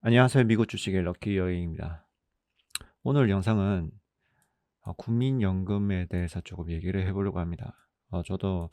안녕하세요. 미국 주식의 럭키 여행입니다. 오늘 영상은 국민연금에 대해서 조금 얘기를 해보려고 합니다. 저도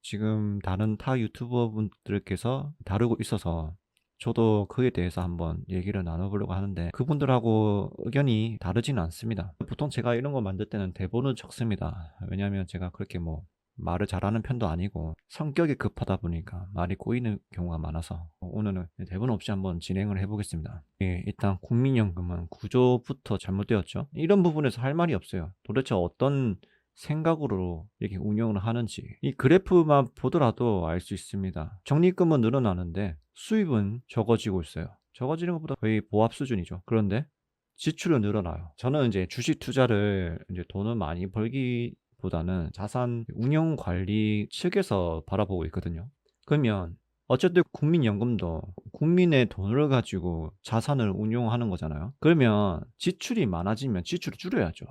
지금 다른 타 유튜버 분들께서 다루고 있어서 저도 그에 대해서 한번 얘기를 나눠보려고 하는데 그분들하고 의견이 다르지는 않습니다. 보통 제가 이런 거 만들 때는 대본을 적습니다. 왜냐하면 제가 그렇게 뭐 말을 잘하는 편도 아니고 성격이 급하다 보니까 말이 꼬이는 경우가 많아서 오늘은 대본 없이 한번 진행을 해보겠습니다. 일단 국민연금은 구조부터 잘못되었죠. 이런 부분에서 할 말이 없어요. 도대체 어떤 생각으로 이렇게 운영을 하는지 이 그래프만 보더라도 알 수 있습니다. 적립금은 늘어나는데 수입은 적어지고 있어요. 적어지는 것보다 거의 보합 수준이죠. 그런데 지출은 늘어나요. 저는 이제 주식 투자를 이제 돈을 많이 벌기보다는 자산 운용 관리 측에서 바라보고 있거든요. 그러면 어쨌든 국민연금도 국민의 돈을 가지고 자산을 운용하는 거잖아요. 그러면 지출이 많아지면 지출을 줄여야죠.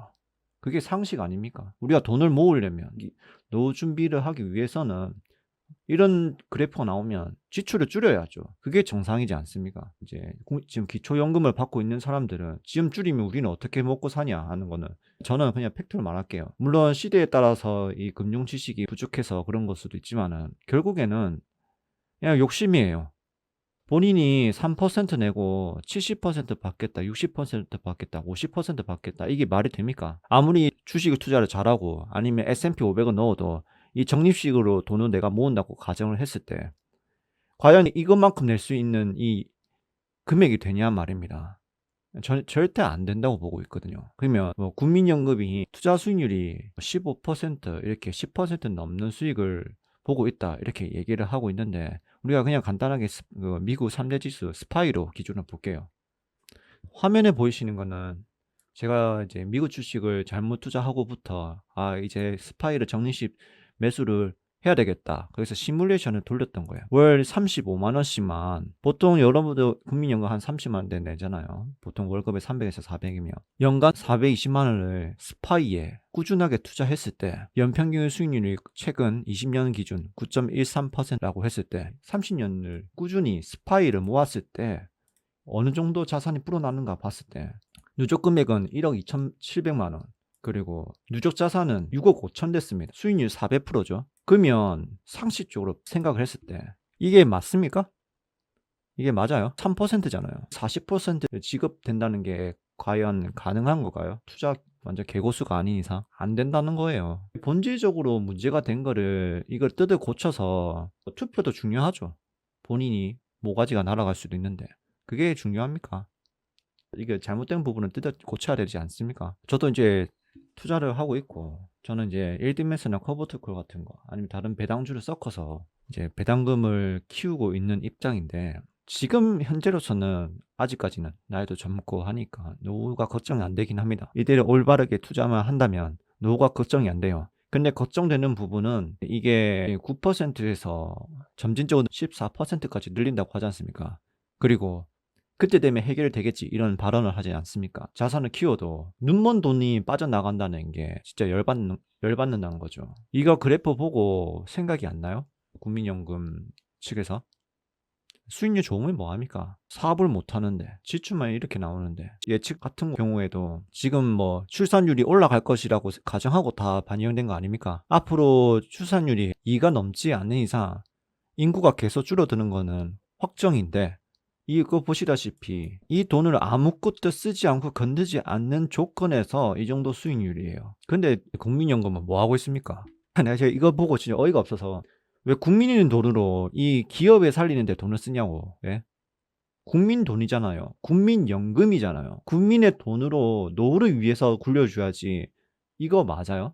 그게 상식 아닙니까? 우리가 돈을 모으려면 노후 준비를 하기 위해서는 이런 그래프가 나오면 지출을 줄여야죠. 그게 정상이지 않습니까? 이제 지금 기초연금을 받고 있는 사람들은 지금 줄이면 우리는 어떻게 먹고 사냐 하는 거는 저는 그냥 팩트를 말할게요. 물론 시대에 따라서 이 금융 지식이 부족해서 그런 걸 수도 있지만은 결국에는 그냥 욕심이에요. 본인이 3% 내고 70% 받겠다, 60% 받겠다, 50% 받겠다. 이게 말이 됩니까? 아무리 주식 투자를 잘하고 아니면 S&P 500을 넣어도 이 적립식으로 돈을 내가 모은다고 가정을 했을 때 과연 이것만큼 낼 수 있는 이 금액이 되냐 말입니다. 절대 안 된다고 보고 있거든요. 그러면 뭐 국민연금이 투자 수익률이 15% 이렇게 10% 넘는 수익을 보고 있다 이렇게 얘기를 하고 있는데 우리가 그냥 간단하게 미국 3대 지수 스파이로 기준을 볼게요. 화면에 보이시는 거는 제가 이제 미국 주식을 잘못 투자하고부터 이제 스파이를 적립식 매수를 해야 되겠다. 그래서 시뮬레이션을 돌렸던 거예요. 월 35만 원씩만 보통 여러분들 국민연금 한 30만 원대 내잖아요. 보통 월급에 300에서 400이면 연간 420만 원을 스파이에 꾸준하게 투자했을 때 연평균 수익률이 최근 20년 기준 9.13%라고 했을 때 30년을 꾸준히 스파이를 모았을 때 어느 정도 자산이 불어나는가 봤을 때 누적 금액은 1억 2,700만 원, 그리고 누적 자산은 6억 5천 됐습니다. 수익률 400%죠. 그러면 상식적으로 생각을 했을 때 이게 맞습니까? 이게 맞아요? 3%잖아요. 40% 지급된다는 게 과연 가능한 건가요? 투자 완전 개고수가 아닌 이상 안 된다는 거예요. 본질적으로 문제가 된 거를 이걸 뜯어 고쳐서 투표도 중요하죠. 본인이 모가지가 날아갈 수도 있는데 그게 중요합니까? 이게 잘못된 부분은 뜯어 고쳐야 되지 않습니까? 저도 이제 투자를 하고 있고 저는 이제 일드매스나 커버트콜 같은 거 아니면 다른 배당주를 섞어서 이제 배당금을 키우고 있는 입장인데 지금 현재로서는 아직까지는 나이도 젊고 하니까 노후가 걱정이 안 되긴 합니다. 이대로 올바르게 투자만 한다면 노후가 걱정이 안 돼요. 근데 걱정되는 부분은 이게 9%에서 점진적으로 14%까지 늘린다고 하지 않습니까? 그리고 그때 되면 해결되겠지 이런 발언을 하지 않습니까? 자산을 키워도 눈먼 돈이 빠져나간다는 게 진짜 열받는다는 거죠. 이거 그래프 보고 생각이 안 나요? 국민연금 측에서 수익률 좋으면 뭐합니까? 사업을 못하는데 지출만 이렇게 나오는데 예측 같은 경우에도 지금 뭐 출산율이 올라갈 것이라고 가정하고 다 반영된 거 아닙니까? 앞으로 출산율이 2가 넘지 않는 이상 인구가 계속 줄어드는 거는 확정인데 이거 보시다시피 이 돈을 아무것도 쓰지 않고 건드지 않는 조건에서 이 정도 수익률이에요. 근데 국민연금은 뭐 하고 있습니까? 내가 제가 이거 보고 진짜 어이가 없어서 왜 국민인 돈으로 이 기업에 살리는데 돈을 쓰냐고. 예? 국민 돈이잖아요. 국민연금이잖아요. 국민의 돈으로 노후를 위해서 굴려줘야지. 이거 맞아요?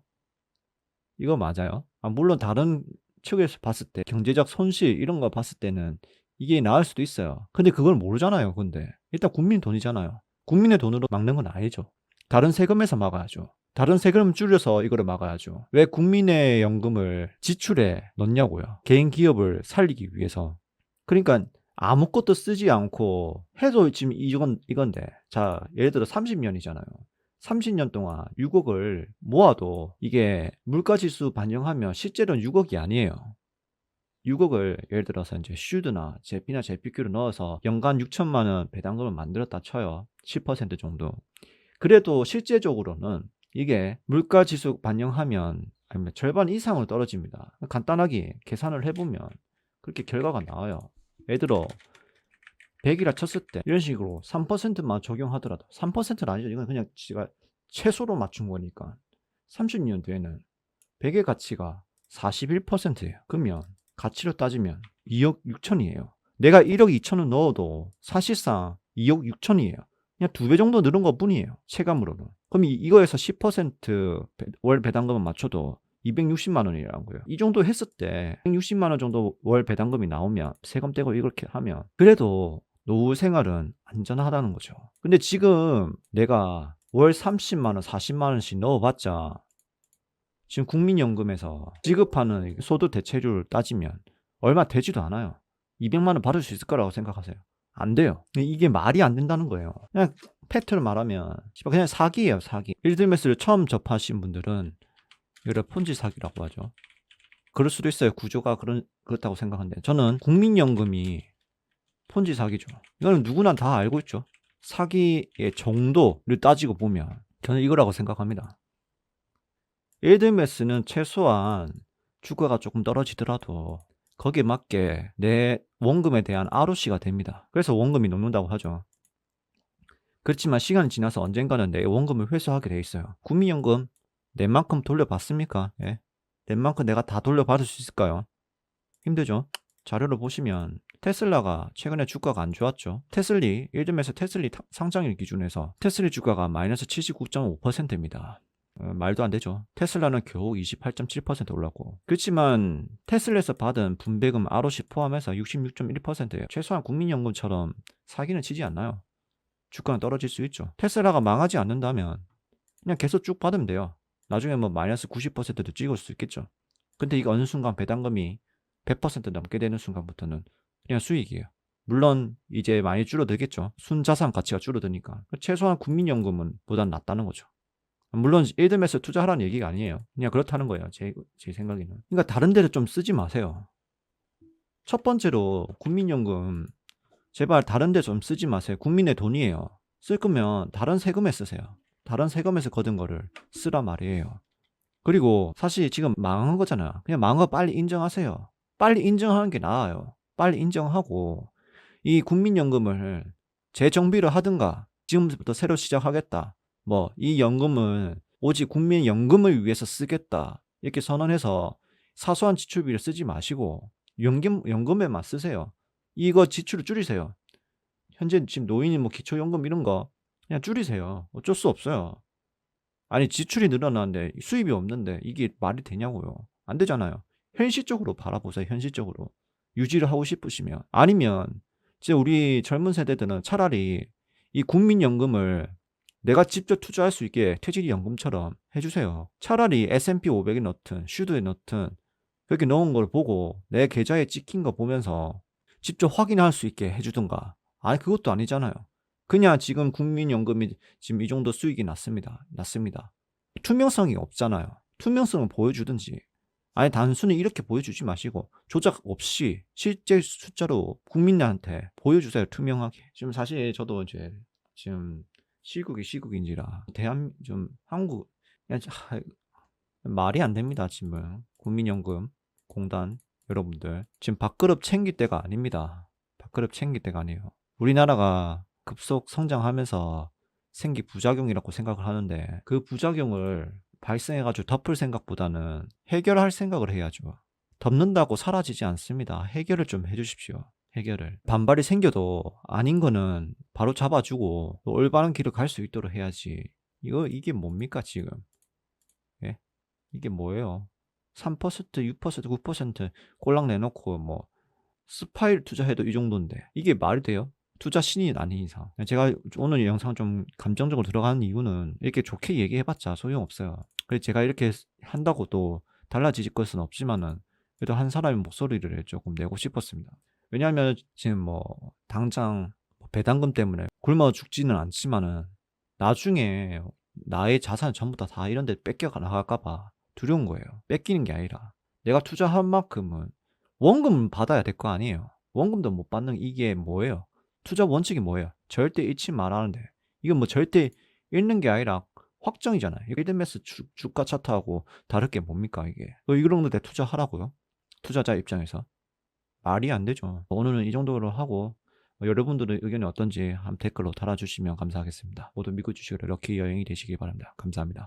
이거 맞아요? 물론 다른 측에서 봤을 때 경제적 손실 이런 거 봤을 때는 이게 나을 수도 있어요. 근데 그걸 모르잖아요. 근데 일단 국민 돈이잖아요. 국민의 돈으로 막는 건 아니죠. 다른 세금에서 막아야죠. 다른 세금 줄여서 이거를 막아야죠. 왜 국민의 연금을 지출에 넣냐고요. 개인 기업을 살리기 위해서. 그러니까 아무것도 쓰지 않고 해도 지금 이건데 자 예를 들어 30년이잖아요. 30년 동안 6억을 모아도 이게 물가지수 반영하면 실제로는 6억이 아니에요. 6억을 예를 들어서 이제 슈드나 제피나 제피큐를 넣어서 연간 6천만 원 배당금을 만들었다 쳐요. 10% 정도. 그래도 실제적으로는 이게 물가 지수 반영하면 아니면 절반 이상으로 떨어집니다. 간단하게 계산을 해보면 그렇게 결과가 나와요. 예를 들어 100이라 쳤을 때 이런 식으로 3%만 적용하더라도 3%는 아니죠. 이건 그냥 제가 최소로 맞춘 거니까 30년 뒤에는 100의 가치가 41%예요. 그러면 가치로 따지면 2억 6천이에요. 내가 1억 2천을 넣어도 사실상 2억 6천이에요. 그냥 2배 정도 늘은 것 뿐이에요. 체감으로는. 그럼 이거에서 10%월 배당금을 맞춰도 260만 원이라고요. 이 정도 했을 때 160만 원 정도 월 배당금이 나오면 세금 떼고 이렇게 하면 그래도 노후 생활은 안전하다는 거죠. 근데 지금 내가 월 30만 원, 40만 원씩 넣어봤자 지금 국민연금에서 지급하는 소득 대체율을 따지면 얼마 되지도 않아요. 200만 원 받을 수 있을 거라고 생각하세요? 안 돼요. 이게 말이 안 된다는 거예요. 그냥 팩트를 말하면 그냥 사기예요, 사기. 일드메스를 처음 접하신 분들은 이걸 폰지 사기라고 하죠. 그럴 수도 있어요. 구조가 그렇다고 생각하는데 저는 국민연금이 폰지 사기죠. 이거는 누구나 다 알고 있죠. 사기의 정도를 따지고 보면 저는 이거라고 생각합니다. 일드메스는 최소한 주가가 조금 떨어지더라도 거기에 맞게 내 원금에 대한 ROC가 됩니다. 그래서 원금이 녹는다고 하죠. 그렇지만 시간이 지나서 언젠가는 내 원금을 회수하게 돼 있어요. 국민연금 내 만큼 돌려받습니까? 예. 내 만큼 내가 다 돌려받을 수 있을까요? 힘들죠. 자료를 보시면 테슬라가 최근에 주가가 안 좋았죠. 일점에서 테슬리 상장일 기준에서 테슬리 주가가 마이너스 79.5%입니다. 말도 안 되죠. 테슬라는 겨우 28.7% 올랐고. 그렇지만 테슬라에서 받은 분배금 ROC 포함해서 66.1%예요. 최소한 국민연금처럼 사기는 치지 않나요? 주가는 떨어질 수 있죠. 테슬라가 망하지 않는다면 그냥 계속 쭉 받으면 돼요. 나중에 뭐 마이너스 90%도 찍을 수 있겠죠. 근데 이거 어느 순간 배당금이 100% 넘게 되는 순간부터는 그냥 수익이에요. 물론 이제 많이 줄어들겠죠. 순자산 가치가 줄어드니까. 최소한 국민연금은 보단 낫다는 거죠. 물론 일드메스 투자하라는 얘기가 아니에요. 그냥 그렇다는 거예요. 제 생각에는. 그러니까 다른 데를 좀 쓰지 마세요. 첫 번째로 국민연금 제발 다른 데 좀 쓰지 마세요. 국민의 돈이에요. 쓸 거면 다른 세금에 쓰세요. 다른 세금에서 거둔 거를 쓰라 말이에요. 그리고 사실 지금 망한 거잖아요. 그냥 망한 거 빨리 인정하세요. 빨리 인정하는 게 나아요. 빨리 인정하고 이 국민연금을 재정비를 하든가 지금부터 새로 시작하겠다. 뭐 이 연금은 오직 국민연금을 위해서 쓰겠다. 이렇게 선언해서 사소한 지출비를 쓰지 마시고 연금에만 쓰세요. 이거 지출을 줄이세요. 현재 지금 노인이 뭐 기초연금 이런 거 그냥 줄이세요. 어쩔 수 없어요. 아니 지출이 늘어나는데 수입이 없는데 이게 말이 되냐고요. 안 되잖아요. 현실적으로 바라보세요. 현실적으로. 유지를 하고 싶으시면. 아니면 이제 우리 젊은 세대들은 차라리 이 국민연금을 내가 직접 투자할 수 있게 퇴직연금처럼 해주세요. 차라리 S&P 500에 넣든 슈드에 넣든 그렇게 넣은 걸 보고 내 계좌에 찍힌 거 보면서 직접 확인할 수 있게 해주든가. 아니 그것도 아니잖아요. 그냥 지금 국민연금이 지금 이 정도 수익이 났습니다. 투명성이 없잖아요. 투명성을 보여주든지. 아니 단순히 이렇게 보여주지 마시고 조작 없이 실제 숫자로 국민들한테 보여주세요. 투명하게. 지금 사실 저도 이제 지금 시국인지라 한국 그냥 말이 안 됩니다. 지금 국민연금 공단 여러분들 지금 밥그릇 챙길 때가 아닙니다. 밥그릇 챙길 때가 아니에요. 우리나라가 급속 성장하면서 생긴 부작용이라고 생각을 하는데 그 부작용을 발생해가지고 덮을 생각보다는 해결할 생각을 해야죠. 덮는다고 사라지지 않습니다. 해결을 좀 해주십시오. 해결을. 반발이 생겨도 아닌 거는 바로 잡아주고 올바른 길을 갈 수 있도록 해야지. 이게 뭡니까 지금? 예? 이게 뭐예요? 3%, 6%, 9% 꼴랑 내놓고 뭐 스파이를 투자해도 이 정도인데 이게 말이 돼요? 투자 신이 아닌 이상. 제가 오늘 영상 좀 감정적으로 들어가는 이유는 이렇게 좋게 얘기해봤자 소용없어요. 그래서 제가 이렇게 한다고 또 달라질 것은 없지만은 그래도 한 사람의 목소리를 조금 내고 싶었습니다. 왜냐하면 지금 뭐 당장 배당금 때문에 굶어 죽지는 않지만은 나중에 나의 자산 전부 다 이런 데 뺏겨 나갈까봐 두려운 거예요. 뺏기는 게 아니라 내가 투자한 만큼은 원금 받아야 될 거 아니에요. 원금도 못 받는 이게 뭐예요? 투자 원칙이 뭐예요? 절대 잃지 말라는데. 이건 뭐 절대 잃는 게 아니라 확정이잖아요. 이르메스 주가 차트하고 다를 게 뭡니까 이게. 이런 데 투자하라고요? 투자자 입장에서. 말이 안 되죠. 오늘은 이 정도로 하고 여러분들의 의견이 어떤지 한번 댓글로 달아주시면 감사하겠습니다. 모두 믿고 주식으로 럭키 여행이 되시기 바랍니다. 감사합니다.